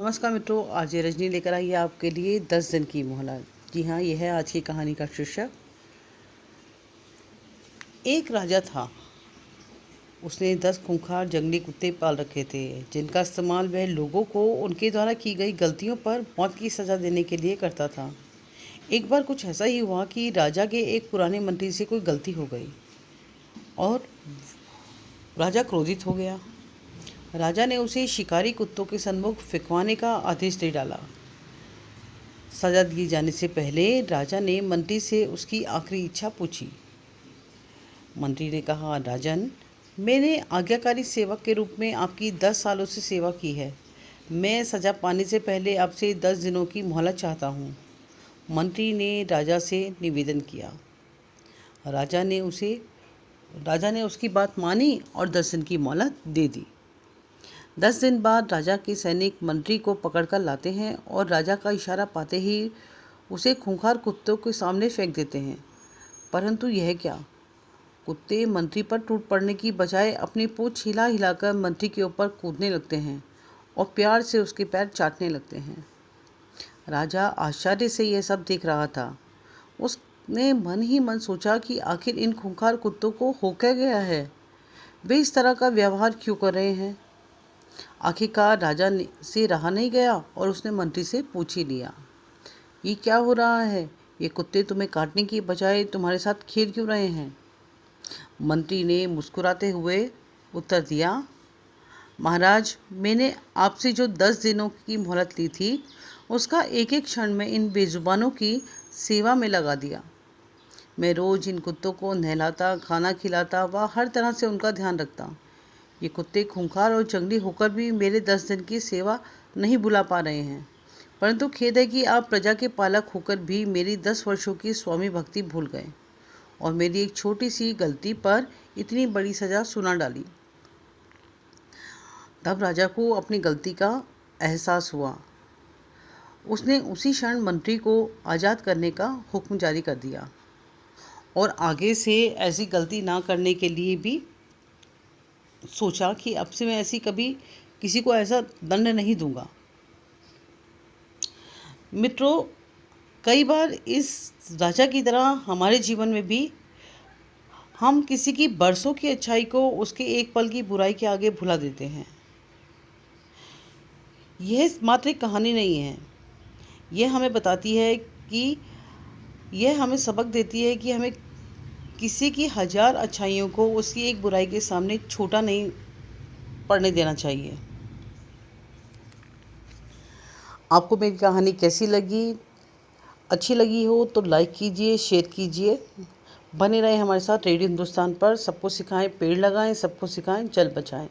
नमस्कार मित्रों, आज ये रजनी लेकर आई है आपके लिए 10 दिन की मोहलत। जी हाँ, यह है आज की कहानी का शीर्षक। एक राजा था। उसने 10 खूंखार जंगली कुत्ते पाल रखे थे, जिनका इस्तेमाल वह लोगों को उनके द्वारा की गई गलतियों पर मौत की सज़ा देने के लिए करता था। एक बार कुछ ऐसा ही हुआ कि राजा के एक पुराने मंत्री से कोई गलती हो गई और राजा क्रोधित हो गया। राजा ने उसे शिकारी कुत्तों के सन्मुख फिकवाने का आदेश दे डाला। सजा दिए जाने से पहले राजा ने मंत्री से उसकी आखिरी इच्छा पूछी। मंत्री ने कहा, राजन, मैंने आज्ञाकारी सेवक के रूप में आपकी 10 सालों से सेवा की है। मैं सजा पाने से पहले आपसे 10 दिनों की मोहलत चाहता हूँ। मंत्री ने राजा से निवेदन किया। राजा ने उसकी बात मानी और 10 दिन की मोहलत दे दी। 10 दिन बाद राजा के सैनिक मंत्री को पकड़कर लाते हैं और राजा का इशारा पाते ही उसे खूंखार कुत्तों के सामने फेंक देते हैं। परंतु यह क्या, कुत्ते मंत्री पर टूट पड़ने की बजाय अपनी पूंछ हिला हिलाकर मंत्री के ऊपर कूदने लगते हैं और प्यार से उसके पैर चाटने लगते हैं। राजा आश्चर्य से यह सब देख रहा था। उसने मन ही मन सोचा कि आखिर इन खूंखार कुत्तों को हो क्या गया है, वे इस तरह का व्यवहार क्यों कर रहे हैं। आखिरकार राजा से रहा नहीं गया और उसने मंत्री से पूछ ही लिया, ये क्या हो रहा है? ये कुत्ते तुम्हें काटने की बजाय तुम्हारे साथ खेल क्यों रहे हैं? मंत्री ने मुस्कुराते हुए उत्तर दिया, महाराज, मैंने आपसे जो 10 दिनों की मोहलत ली थी, उसका एक एक क्षण में इन बेजुबानों की सेवा में लगा दिया। मैं रोज़ इन कुत्तों को नहलाता, खाना खिलाता व हर तरह से उनका ध्यान रखता। ये कुत्ते खूंखार और जंगली होकर भी मेरे 10 दिन की सेवा नहीं भुला पा रहे हैं। परंतु खेद है कि आप प्रजा के पालक होकर भी मेरी 10 वर्षों की स्वामी भक्ति भूल गए और मेरी एक छोटी सी गलती पर इतनी बड़ी सजा सुना डाली। तब राजा को अपनी गलती का एहसास हुआ। उसने उसी क्षण मंत्री को आज़ाद करने का हुक्म जारी कर दिया और आगे से ऐसी गलती ना करने के लिए भी सोचा कि अब से मैं ऐसी कभी किसी को ऐसा दंड नहीं दूंगा। मित्रों, कई बार इस राजा की तरह हमारे जीवन में भी हम किसी की बरसों की अच्छाई को उसके एक पल की बुराई के आगे भुला देते हैं। यह मात्र एक कहानी नहीं है, यह हमें बताती है कि यह हमें सबक देती है कि हमें किसी की 1000 अच्छाइयों को उसकी एक बुराई के सामने छोटा नहीं पड़ने देना चाहिए। आपको मेरी कहानी कैसी लगी? अच्छी लगी हो तो लाइक कीजिए, शेयर कीजिए। बने रहें हमारे साथ रेडियो हिंदुस्तान पर। सबको सिखाएं पेड़ लगाएं, सबको सिखाएं जल बचाएं।